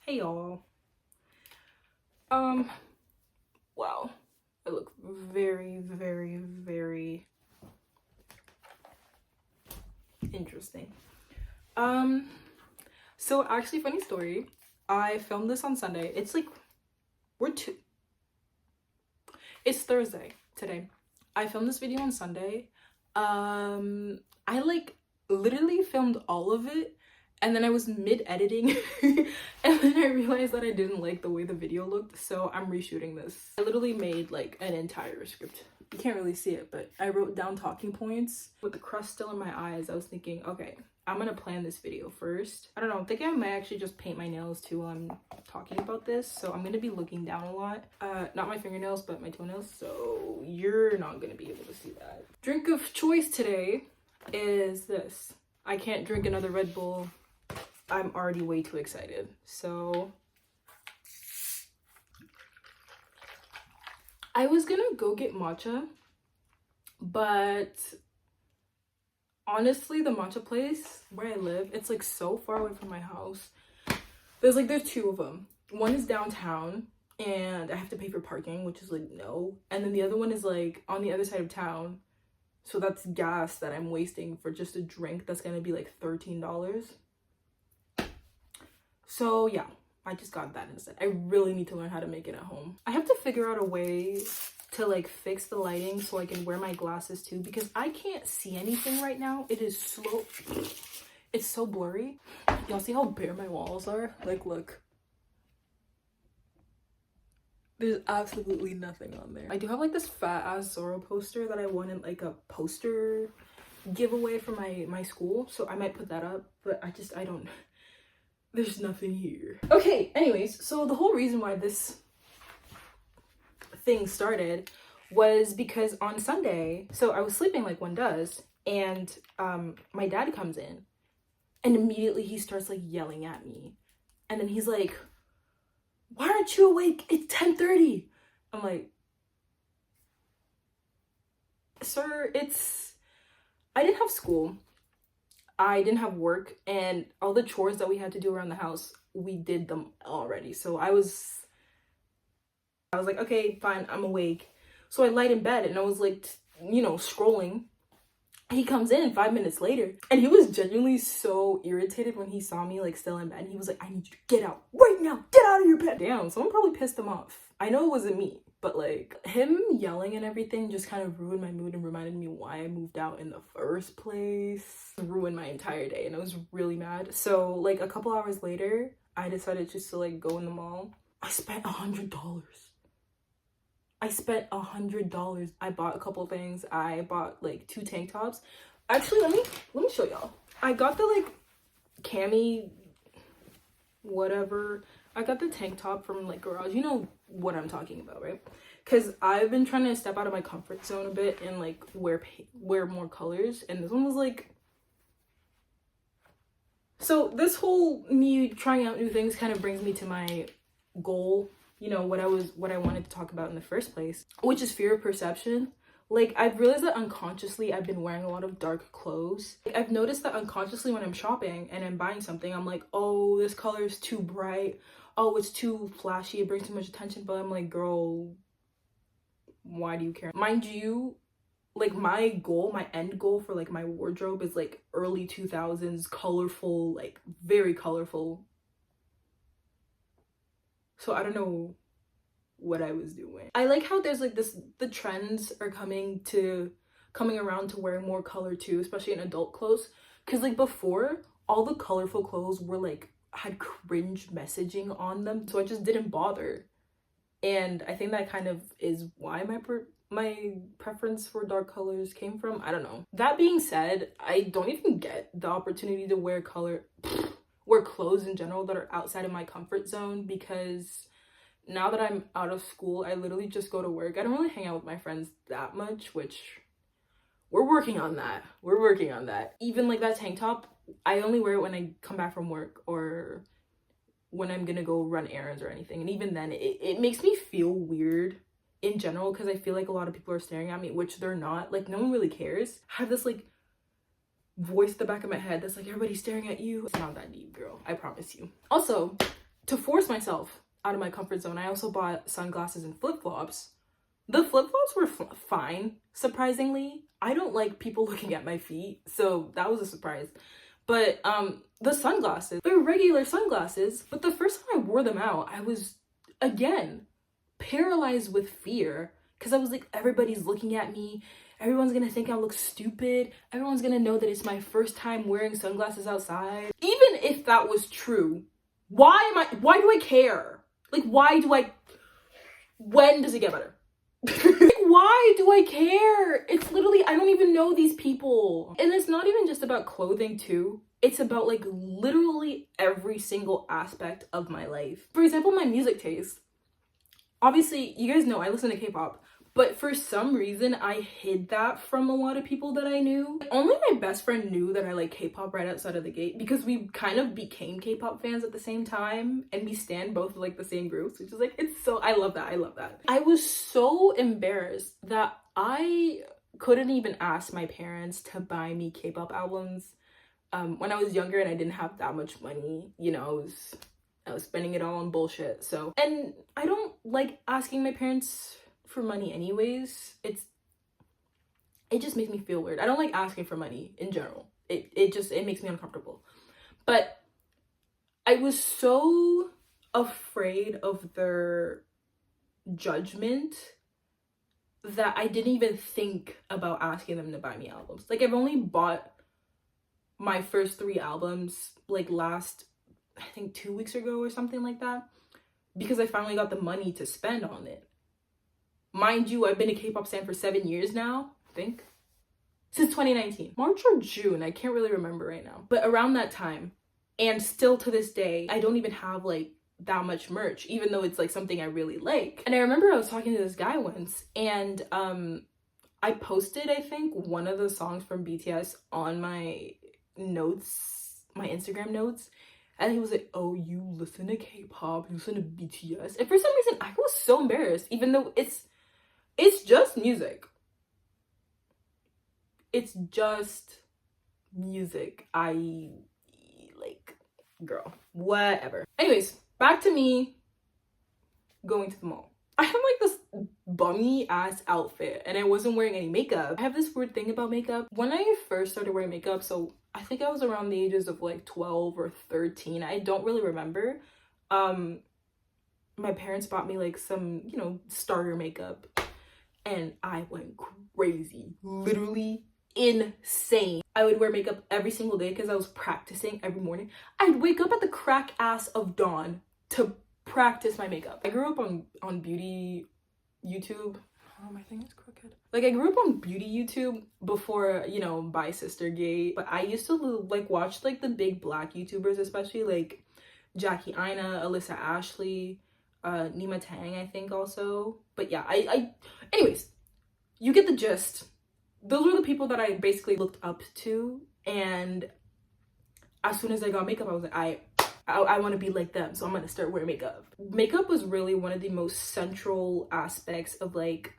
Hey y'all. Wow. I look very, very, very interesting. So actually, funny story. I filmed this on Sunday. It's like it's Thursday today. I filmed this video on Sunday. I like literally filmed all of it, and then I was mid-editing and then I realized that I didn't like the way the video looked, so I'm reshooting this. I literally made like an entire script. You can't really see it, but I wrote down talking points with the crust still in my eyes. I was thinking, okay, I'm gonna plan this video first. I don't know, I'm thinking I might actually just paint my nails too while I'm talking about this, so I'm gonna be looking down a lot. Not my fingernails, but my toenails, so you're not gonna be able to see that. Drink of choice today is this. I can't drink another Red Bull. I'm already way too excited. So I was gonna go get matcha, but honestly, the matcha place where I live, it's like so far away from my house. There's two of them. One is downtown and I have to pay for parking, which is like no. And then the other one is like on the other side of town. So that's gas that I'm wasting for just a drink that's gonna be like $13. So yeah, I just got that instead. I really need to learn how to make it at home. I have to figure out a way to like fix the lighting so I can wear my glasses too, because I can't see anything right now. It is slow. It's so blurry. Y'all see how bare my walls are? Like, look. There's absolutely nothing on there. I do have like this fat ass Zorro poster that I won in like a poster giveaway for my school, so I might put that up, but I don't, there's nothing here. Okay, anyways, so the whole reason why this thing started was because on Sunday, so I was sleeping like one does, and my dad comes in and immediately he starts like yelling at me, and then he's like, why aren't you awake? It's 10:30. I'm like, sir, I didn't have school, I didn't have work, and all the chores that we had to do around the house, we did them already. So I was like, okay, fine, I'm awake. So I lied in bed and I was like, scrolling. He comes in 5 minutes later and he was genuinely so irritated when he saw me like still in bed. And he was like, I need you to get out right now. Get out of your bed. Damn, someone probably pissed him off. I know it wasn't me, but like him yelling and everything just kind of ruined my mood and reminded me why I moved out in the first place. It ruined my entire day and I was really mad. So like a couple hours later, I decided just to like go in the mall. I spent $100. I spent $100. I bought a couple things. I bought like 2 tank tops. Actually, let me show y'all. I got the like cami whatever. I got the tank top from like Garage. You know what I'm talking about, right? Because I've been trying to step out of my comfort zone a bit and like wear more colors, and this one was like, so this whole me trying out new things kind of brings me to my goal, what I wanted to talk about in the first place, which is fear of perception. Like, I've realized that unconsciously I've been wearing a lot of dark clothes. Like, I've noticed that unconsciously when I'm shopping and I'm buying something, I'm like, oh, this color is too bright, oh, it's too flashy, it brings too much attention. But I'm like, girl, why do you care? Mind you, like my end goal for like my wardrobe is like early 2000s colorful, like very colorful. So I don't know what I was doing. I like how there's like the trends are coming around to wearing more color too, especially in adult clothes. Cause like before, all the colorful clothes were like, had cringe messaging on them. So I just didn't bother. And I think that kind of is why my preference for dark colors came from. I don't know. That being said, I don't even get the opportunity to wear clothes in general that are outside of my comfort zone, because now that I'm out of school, I literally just go to work. I don't really hang out with my friends that much, which we're working on that. Even like that tank top, I only wear it when I come back from work or when I'm gonna go run errands or anything. And even then, it makes me feel weird in general, because I feel like a lot of people are staring at me, which they're not. Like, no one really cares. I have this like voice at the back of my head that's like, everybody's staring at you. It's not that deep, girl, I promise you. Also, to force myself out of my comfort zone, I also bought sunglasses and flip-flops. The flip-flops were fine, surprisingly. I don't like people looking at my feet, so that was a surprise. But the sunglasses, they're regular sunglasses, but the first time I wore them out, I was, again, paralyzed with fear, because I was like, everybody's looking at me, everyone's gonna think I look stupid, everyone's gonna know that it's my first time wearing sunglasses outside. Even if that was true, why do I care? Like, when does it get better? Why do I care? It's literally, I don't even know these people. And it's not even just about clothing too. It's about like literally every single aspect of my life. For example, my music taste. Obviously, you guys know I listen to K-pop, but for some reason I hid that from a lot of people that I knew. Only my best friend knew that I like K-pop right outside of the gate, because we kind of became K-pop fans at the same time, and we stan both like the same groups, which is like, it's so, I love that. I was so embarrassed that I couldn't even ask my parents to buy me K-pop albums when I was younger, and I didn't have that much money. You know, I was spending it all on bullshit. So, and I don't like asking my parents for money anyways. It just makes me feel weird. I don't like asking for money in general. It makes me uncomfortable. But I was so afraid of their judgment that I didn't even think about asking them to buy me albums. Like, I've only bought my first 3 albums like last, I think 2 weeks ago or something like that, because I finally got the money to spend on it. Mind you, I've been a K-pop stan for 7 years now, I think. Since 2019. March or June, I can't really remember right now. But around that time, and still to this day, I don't even have like that much merch, even though it's like something I really like. And I remember I was talking to this guy once, and I posted, I think, one of the songs from BTS on my notes, my Instagram notes. And he was like, oh, you listen to K-pop, you listen to BTS. And for some reason, I was so embarrassed, even though it's just music. It's just music. I, like, girl, whatever. Anyways, back to me going to the mall. I have like this bummy ass outfit, and I wasn't wearing any makeup. I have this weird thing about makeup. When I first started wearing makeup, so I think I was around the ages of like 12 or 13. I don't really remember. My parents bought me like some, you know, starter makeup, and I went crazy. Literally insane. I would wear makeup every single day because I was practicing every morning. I'd wake up at the crack ass of dawn to practice my makeup. I grew up on beauty YouTube. Oh, my thing is crooked. Like, I grew up on beauty YouTube before, you know, By Sister Gate. But I used to like watch like the big black YouTubers, especially like Jackie Aina, Alyssa Ashley, Nima Tang, I think also. But yeah, anyways, you get the gist. Those were the people that I basically looked up to, and as soon as I got makeup, I was like, I want to be like them, so I'm gonna start wearing makeup. Makeup was really one of the most central aspects of, like,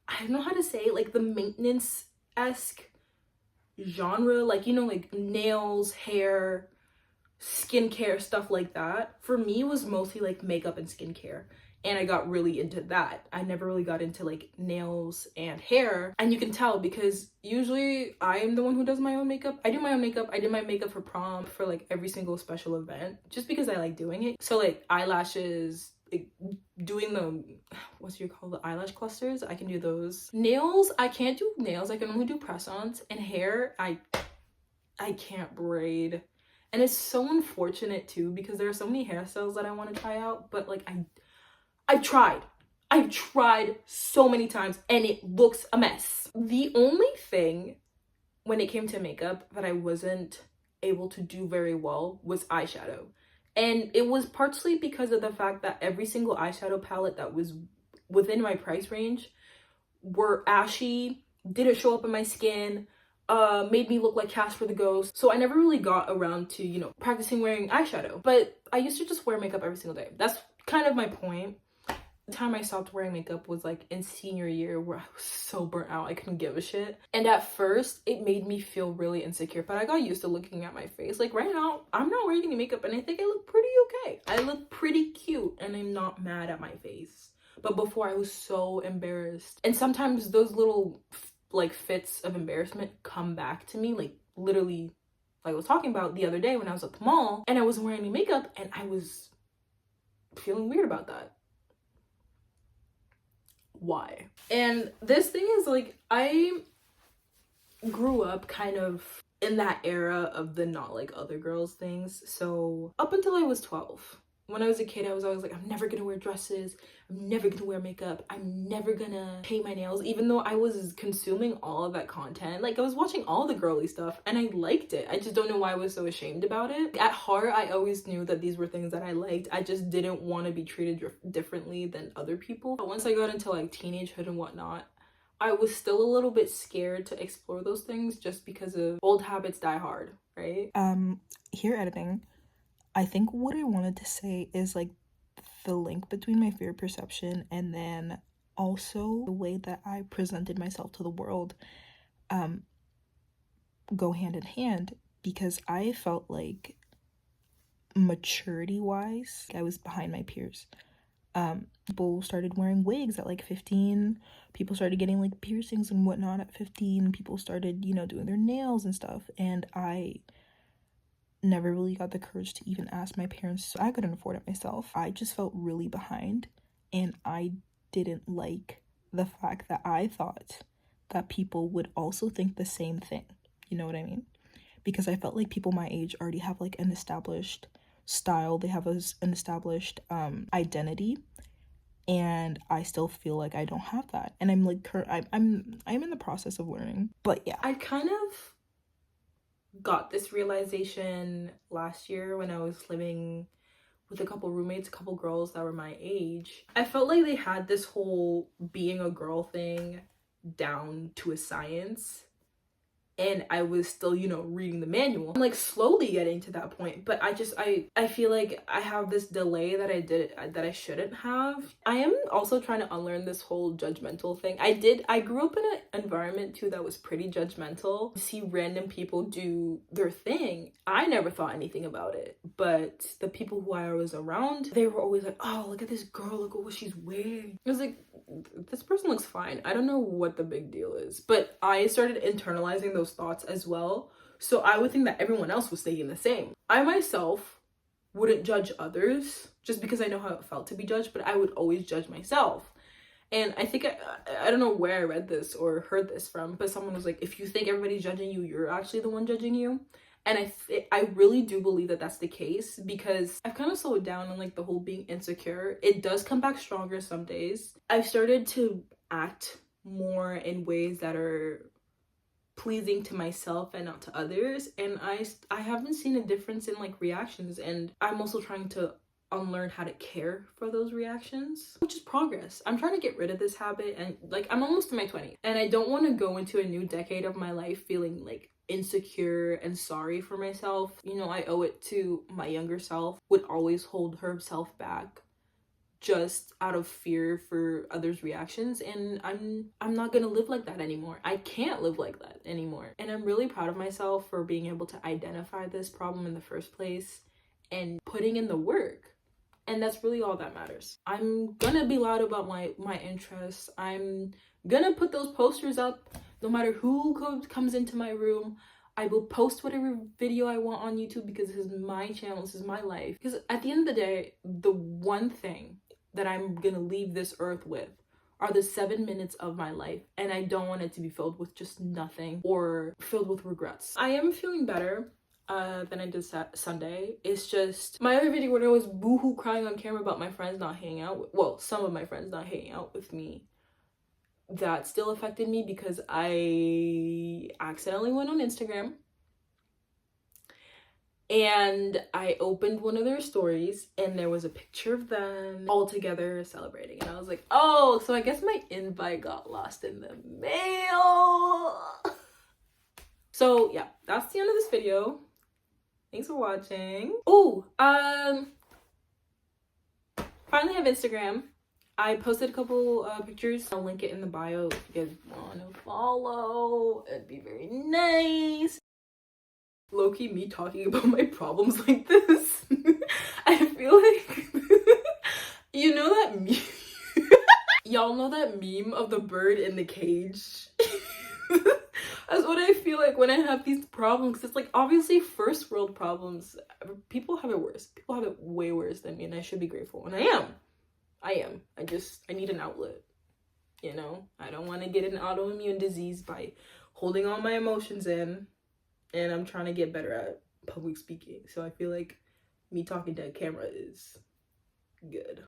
I don't know how to say it, like the maintenance-esque genre, like, you know, like nails, hair, skincare, stuff like that. For me, it was mostly like makeup and skincare, and I got really into that. I never really got into like nails and hair, and you can tell because usually I'm the one who does my own makeup. I do my own makeup. I did my makeup for prom, for like every single special event, just because I like doing it. So like eyelashes, like doing the, the eyelash clusters, I can do those. Nails, I can't do nails. I can only do press-ons. And hair, I can't braid. And it's so unfortunate too, because there are so many hairstyles that I want to try out, but like I've tried so many times, and it looks a mess. The only thing when it came to makeup that I wasn't able to do very well was eyeshadow. And it was partially because of the fact that every single eyeshadow palette that was within my price range were ashy, didn't show up in my skin, made me look like Casper the Ghost. So I never really got around to, you know, practicing wearing eyeshadow. But I used to just wear makeup every single day. That's kind of my point. The time I stopped wearing makeup was like in senior year, where I was so burnt out, I couldn't give a shit. And at first, it made me feel really insecure, but I got used to looking at my face. Like right now, I'm not wearing any makeup and I think I look pretty okay. I look pretty cute and I'm not mad at my face. But before, I was so embarrassed. And sometimes those little like fits of embarrassment come back to me, like literally, like I was talking about the other day when I was at the mall and I wasn't wearing any makeup and I was feeling weird about that. Why? And this thing is like, I grew up kind of in that era of the not like other girls things. So up until I was 12, when I was a kid, I was always like, I'm never gonna wear dresses, I'm never gonna wear makeup, I'm never gonna paint my nails, even though I was consuming all of that content. Like I was watching all the girly stuff and I liked it. I just don't know why I was so ashamed about it. At heart, I always knew that these were things that I liked. I just didn't want to be treated differently than other people. But once I got into like teenagehood and whatnot, I was still a little bit scared to explore those things just because of old habits die hard, right? Here editing, I think what I wanted to say is like the link between my fear perception and then also the way that I presented myself to the world go hand in hand, because I felt like maturity wise I was behind my peers. People started wearing wigs at like 15, people started getting like piercings and whatnot at 15, people started, you know, doing their nails and stuff, and I never really got the courage to even ask my parents, so I couldn't afford it myself. I just felt really behind, and I didn't like the fact that I thought that people would also think the same thing, you know what I mean? Because I felt like people my age already have like an established style, they have an established identity, and I still feel like I don't have that, and I'm like I'm in the process of learning. But yeah, I kind of got this realization last year when I was living with a couple roommates, a couple girls that were my age. I felt like they had this whole being a girl thing down to a science, and I was still, you know, reading the manual. I'm like slowly getting to that point, but I feel like I have this delay that I shouldn't have. I am also trying to unlearn this whole judgmental thing. I grew up in an environment too that was pretty judgmental. See random people do their thing, I never thought anything about it, but the people who I was around, they were always like, oh, look at this girl, look at what she's wearing. I was like, this person looks fine, I don't know what the big deal is. But I started internalizing those thoughts as well, so I would think that everyone else was thinking the same. I myself wouldn't judge others just because I know how it felt to be judged, but I would always judge myself. And I think I don't know where I read this or heard this from, but someone was like, if you think everybody's judging you, you're actually the one judging you. And I really do believe that that's the case, because I've kind of slowed down on like the whole being insecure. It does come back stronger some days. I've started to act more in ways that are pleasing to myself and not to others, and I haven't seen a difference in like reactions, and I'm also trying to unlearn how to care for those reactions, which is progress. I'm trying to get rid of this habit, and like I'm almost in my 20s and I don't want to go into a new decade of my life feeling like insecure and sorry for myself. You know, I owe it to my younger self, would always hold herself back just out of fear for others' reactions, and I'm not gonna live like that anymore. I can't live like that anymore. And I'm really proud of myself for being able to identify this problem in the first place and putting in the work. And that's really all that matters. I'm gonna be loud about my interests. I'm gonna put those posters up no matter who comes into my room. I will post whatever video I want on YouTube because this is my channel, this is my life. Because at the end of the day, the one thing that I'm gonna leave this earth with are the 7 minutes of my life, and I don't want it to be filled with just nothing or filled with regrets. I am feeling better than I did Sunday. It's just my other video where I was boohoo crying on camera about my friends not hanging out well, some of my friends not hanging out with me, that still affected me because I accidentally went on Instagram and I opened one of their stories and there was a picture of them all together celebrating, and I was like, oh, so I guess my invite got lost in the mail. So yeah, that's the end of this video. Thanks for watching. Oh, finally have Instagram. I posted a couple pictures. I'll link it in the bio if you guys want to follow. It'd be very nice. Low-key me talking about my problems like this. I feel y'all know that meme of the bird in the cage? That's what I feel like when I have these problems. It's like, obviously first world problems, people have it worse. People have it way worse than me, and I should be grateful. And I am. I need an outlet. You know, I don't want to get an autoimmune disease by holding all my emotions in, and I'm trying to get better at public speaking. So I feel like me talking to a camera is good.